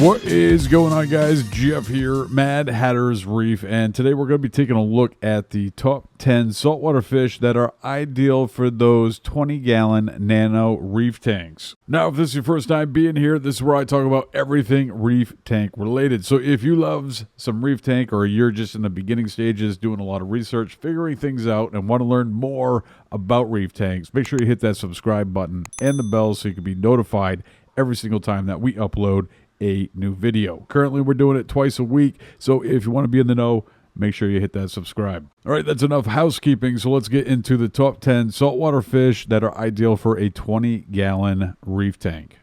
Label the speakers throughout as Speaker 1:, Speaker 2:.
Speaker 1: What is going on, guys? Jeff here, Mad Hatter's Reef, and today we're going to be taking a look at the top 10 saltwater fish that are ideal for those 20-gallon Nano reef tanks. Now, if this is your first time being here, this is where I talk about everything reef tank related. So if you love some reef tank, or you're just in the beginning stages doing a lot of research, figuring things out, and want to learn more about reef tanks, make sure you hit that subscribe button and the bell so you can be notified every single time that we upload a new video. Currently, we're doing it twice a week, so if you want to be in the know, make sure you hit that subscribe. All right, that's enough housekeeping, so let's get into the top 10 saltwater fish that are ideal for a 20-gallon reef tank.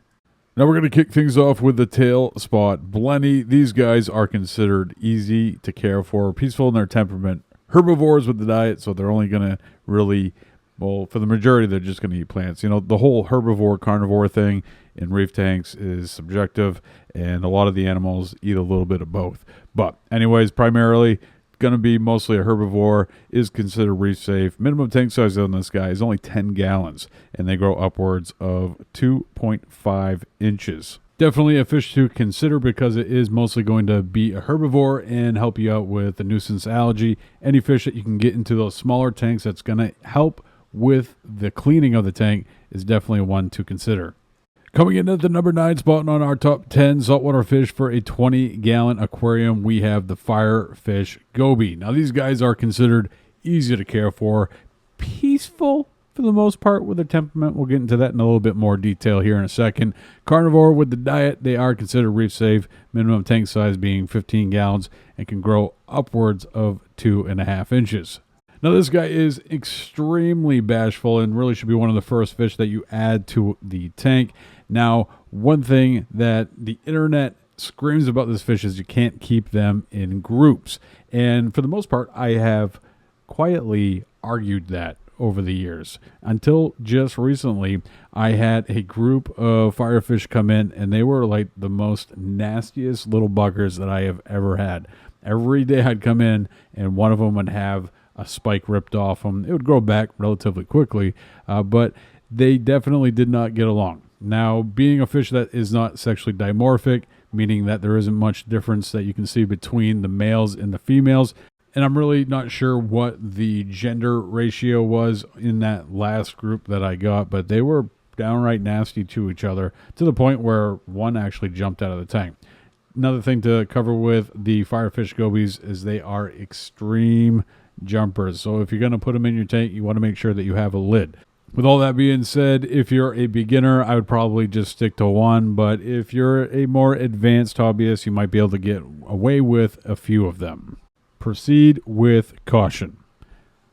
Speaker 1: Now we're going to kick things off with the Tailspot Benny. These guys are considered easy to care for, peaceful in their temperament, herbivores with the diet, so they're only going to really, well, for the majority, they're just going to eat plants. You know, the whole herbivore-carnivore thing in reef tanks is subjective, and a lot of the animals eat a little bit of both. But anyways, primarily going to be mostly a herbivore, is considered reef safe. Minimum tank size on this guy is only 10 gallons, and they grow upwards of 2.5 inches. Definitely a fish to consider because it is mostly going to be a herbivore and help you out with the nuisance algae. Any fish that you can get into those smaller tanks that's going to help with the cleaning of the tank is definitely one to consider. Coming in at the number 9 spot on our top 10 saltwater fish for a 20-gallon aquarium, we have the Firefish Goby. Now, these guys are considered easy to care for, peaceful for the most part with their temperament. We'll get into that in a little bit more detail here in a second. Carnivore with the diet, they are considered reef safe, minimum tank size being 15 gallons, and can grow upwards of 2.5 inches. Now, this guy is extremely bashful and really should be one of the first fish that you add to the tank. Now, one thing that the internet screams about this fish is you can't keep them in groups. And for the most part, I have quietly argued that over the years. Until just recently, I had a group of firefish come in, and they were like the most nastiest little buggers that I have ever had. Every day I'd come in, and one of them would have a spike ripped off them. It would grow back relatively quickly, but they definitely did not get along. Now, being a fish that is not sexually dimorphic, meaning that there isn't much difference that you can see between the males and the females, and I'm really not sure what the gender ratio was in that last group that I got, but they were downright nasty to each other to the point where one actually jumped out of the tank. Another thing to cover with the Firefish Gobies is they are extreme jumpers. So if you're going to put them in your tank, you want to make sure that you have a lid. With all that being said, if you're a beginner, I would probably just stick to one. But if you're a more advanced hobbyist, you might be able to get away with a few of them. Proceed with caution.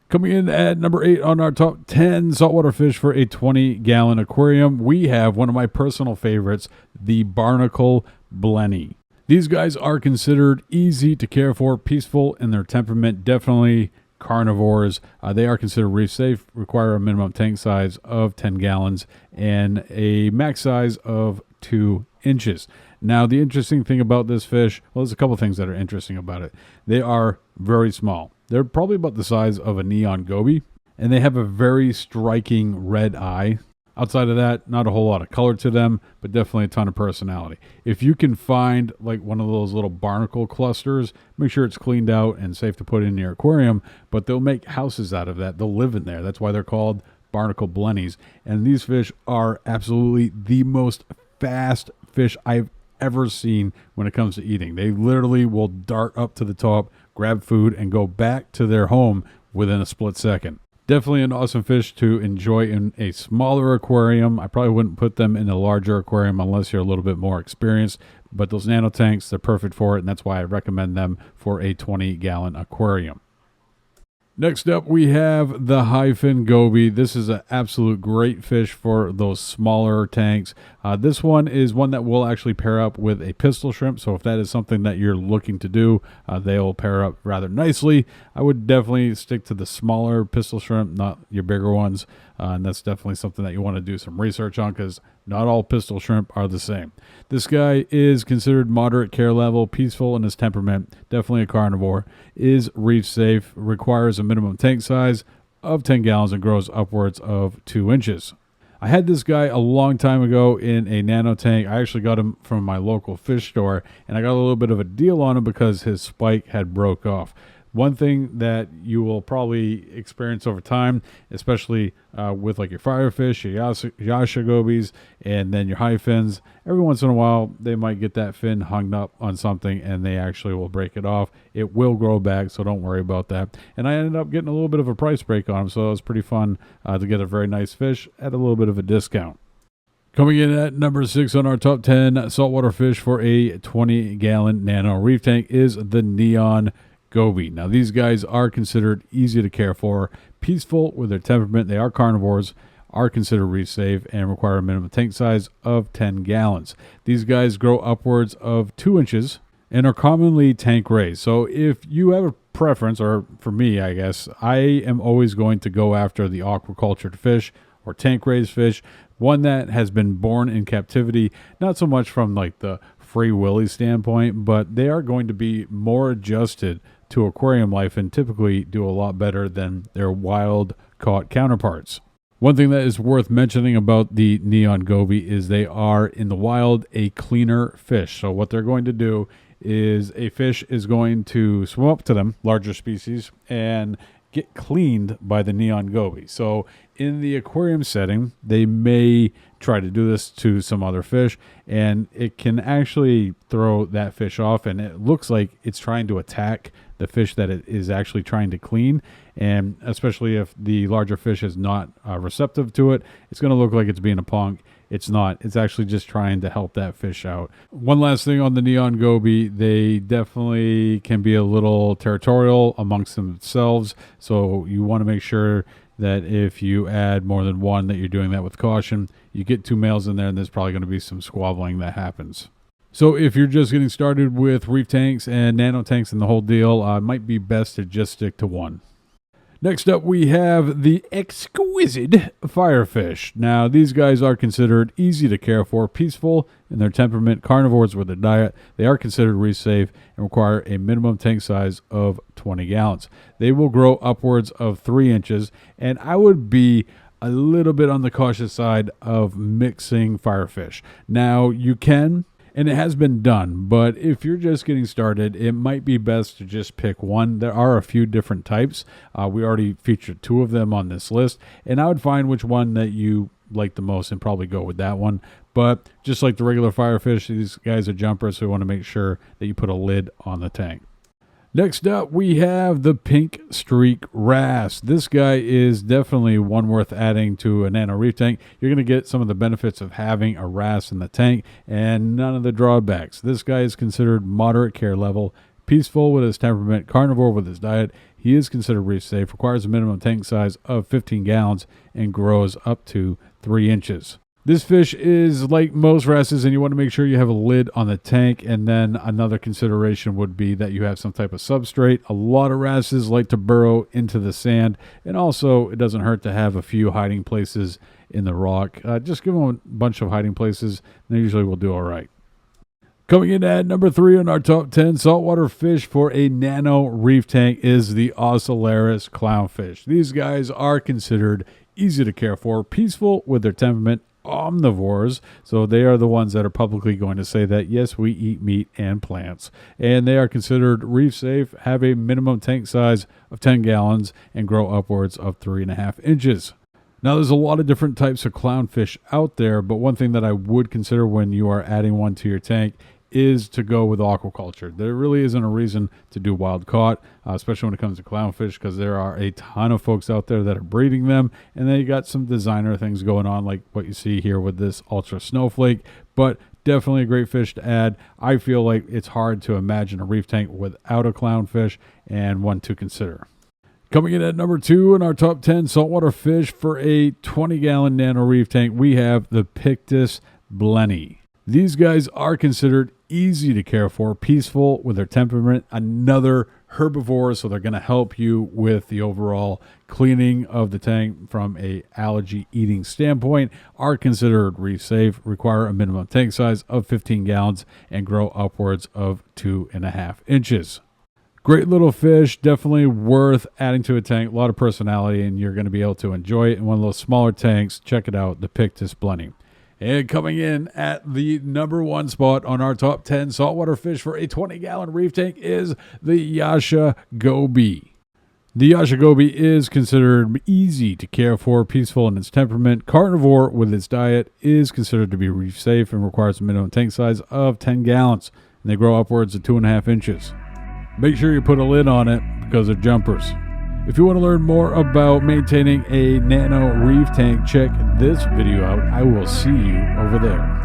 Speaker 1: Coming in at number 8 on our top 10 saltwater fish for a 20-gallon aquarium, we have one of my personal favorites, the Barnacle Benny. These guys are considered easy to care for, peaceful in their temperament, definitely carnivores. They are considered reef safe, require a minimum tank size of 10 gallons and a max size of 2 inches. Now, the interesting thing about this fish, well, there's a couple things that are interesting about it. They are very small. They're probably about the size of a neon goby, and they have a very striking red eye. Outside of that, not a whole lot of color to them, but definitely a ton of personality. If you can find like one of those little barnacle clusters, make sure it's cleaned out and safe to put in your aquarium, but they'll make houses out of that. They'll live in there. That's why they're called Barnacle Bennies. And these fish are absolutely the most fast fish I've ever seen when it comes to eating. They literally will dart up to the top, grab food, and go back to their home within a split second. Definitely an awesome fish to enjoy in a smaller aquarium. I probably wouldn't put them in a larger aquarium unless you're a little bit more experienced. But those nano tanks, they're perfect for it, and that's why I recommend them for a 20-gallon aquarium. Next up, we have the Hyen GOI. This is an absolute great fish for those smaller tanks. This one is one that will actually pair up with a pistol shrimp. So if that is something that you're looking to do, they'll pair up rather nicely. I would definitely stick to the smaller pistol shrimp, not your bigger ones. And that's definitely something that you want to do some research on because not all pistol shrimp are the same. This guy is considered moderate care level, peaceful in his temperament, definitely a carnivore, is reef safe, requires a minimum tank size of 10 gallons and grows upwards of 2 inches. I had this guy a long time ago in a nano tank. I actually got him from my local fish store, and I got a little bit of a deal on him because his spike had broke off. One thing that you will probably experience over time, especially with like your firefish, your yasha gobies, and then your high fins, every once in a while they might get that fin hung up on something and they actually will break it off. It will grow back, so don't worry about that. And I ended up getting a little bit of a price break on him, so it was pretty fun to get a very nice fish at a little bit of a discount. Coming in at number 6 on our top 10 saltwater fish for a 20-gallon nano reef tank is the Neon Goby. Now, these guys are considered easy to care for, peaceful with their temperament. They are carnivores, are considered reef safe, and require a minimum tank size of 10 gallons. These guys grow upwards of 2 inches and are commonly tank raised. So if you have a preference, or for me, I guess, I am always going to go after the aquacultured fish or tank raised fish, one that has been born in captivity, not so much from like the Free Willy standpoint, but they are going to be more adjusted to aquarium life and typically do a lot better than their wild caught counterparts. One thing that is worth mentioning about the Neon Goby is they are in the wild a cleaner fish. So what they're going to do is a fish is going to swim up to them, larger species, and get cleaned by the Neon Goby. So in the aquarium setting, they may try to do this to some other fish, and it can actually throw that fish off, and it looks like it's trying to attack the fish that it is actually trying to clean. And especially if the larger fish is not receptive to it, it's going to look like it's being a punk. It's not. It's actually just trying to help that fish out. One last thing on the Neon Goby, they definitely can be a little territorial amongst themselves. So you want to make sure that if you add more than one, that you're doing that with caution. You get 2 males in there, and there's probably going to be some squabbling that happens. So if you're just getting started with reef tanks and nano tanks and the whole deal, it might be best to just stick to one. Next up, we have the Exquisite Firefish. Now, these guys are considered easy to care for, peaceful in their temperament, carnivores with their diet. They are considered reef safe and require a minimum tank size of 20 gallons. They will grow upwards of 3 inches, and I would be a little bit on the cautious side of mixing firefish. Now, you can, and it has been done, but if you're just getting started, it might be best to just pick one. There are a few different types. We already featured 2 of them on this list, and I would find which one that you like the most and probably go with that one. But just like the regular firefish, these guys are jumpers, so we want to make sure that you put a lid on the tank. Next up, we have the pink Streak Ras. This guy is definitely one worth adding to a nano reef tank. You're going to get some of the benefits of having a Ras in the tank and none of the drawbacks. This guy is considered moderate care level, peaceful with his temperament, carnivore with his diet. He is considered reef safe, requires a minimum tank size of 15 gallons, and grows up to 3 inches. This fish is like most wrasses, and you want to make sure you have a lid on the tank. And then another consideration would be that you have some type of substrate. A lot of wrasses like to burrow into the sand, and also it doesn't hurt to have a few hiding places in the rock. Just give them a bunch of hiding places, and they usually will do all right. Coming in at number 3 on our top 10 saltwater fish for a nano reef tank is the Ocellaris Clownish. These guys are considered easy to care for, peaceful with their temperament, omnivores, so they are the ones that are publicly going to say that yes, we eat meat and plants, and they are considered reef safe, have a minimum tank size of 10 gallons, and grow upwards of 3.5 inches. Now, there's a lot of different types of clownfish out there, but one thing that I would consider when you are adding one to your tank is to go with aquaculture. There really isn't a reason to do wild caught, especially when it comes to clownfish, because there are a ton of folks out there that are breeding them, and then you got some designer things going on like what you see here with this ultra snowflake, but definitely a great fish to add. I feel like it's hard to imagine a reef tank without a clownfish, and one to consider. Coming in at number 2 in our top 10 saltwater fish for a 20-gallon nano reef tank, we have the Pictus Benny. These guys are considered easy to care for, peaceful with their temperament, another herbivore, so they're going to help you with the overall cleaning of the tank from a algae eating standpoint, are considered reef safe, require a minimum tank size of 15 gallons, and grow upwards of 2.5 inches. Great little fish, definitely worth adding to a tank. A lot of personality, and you're going to be able to enjoy it in one of those smaller tanks. Check it out, the Pictus Benny. And coming in at the #1 spot on our top 10 saltwater fish for a 20-gallon reef tank is the Hyen GOI. The Hyen GOI is considered easy to care for, peaceful in its temperament, carnivore with its diet, is considered to be reef safe, and requires a minimum tank size of 10 gallons. And they grow upwards of 2.5 inches. Make sure you put a lid on it because they're jumpers. If you want to learn more about maintaining a Nano reef tank, check this video out. I will see you over there.